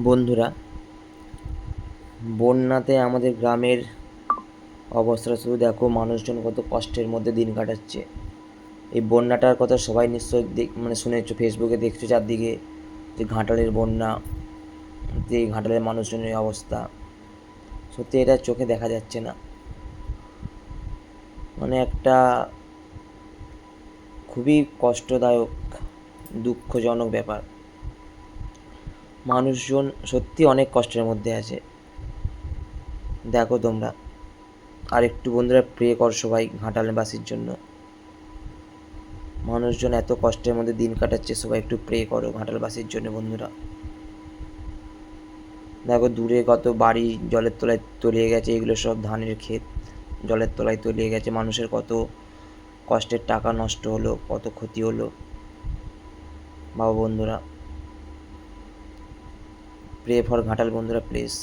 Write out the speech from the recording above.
বন্ধুরা, বন্যাতে আমাদের গ্রামের অবস্থাটা শুধু দেখো, মানুষজন কত কষ্টের মধ্যে দিন কাটাচ্ছে। এই বন্যাটার কথা সবাই নিশ্চয়ই শুনেছো, ফেসবুকে দেখছো চারদিকে যে ঘাটালের বন্যা, যে এই ঘাটালের মানুষজনের অবস্থা। সত্যি এটা চোখে দেখা যাচ্ছে না, একটা খুবই কষ্টদায়ক, দুঃখজনক ব্যাপার। মানুষজন সত্যি অনেক কষ্টের মধ্যে আছে, দেখো তোমরা। আর একটু বন্ধুরা প্রে কর সবাই ঘাটালবাসীর জন্য। মানুষজন এত কষ্টের মধ্যে দিন কাটাচ্ছে, সবাই একটু প্রে করো ঘাটালবাসীর জন্য বন্ধুরা। দেখো দূরে কত বাড়ি জলের তলায় তলিয়ে গেছে, এগুলো সব ধানের ক্ষেত জলের তলায় তলিয়ে গেছে। মানুষের কত কষ্টের টাকা নষ্ট হলো, কত ক্ষতি হলো। বাবা বন্ধুরা, প্রে ফর ঘাটাল বন্ধুরা প্লিজ।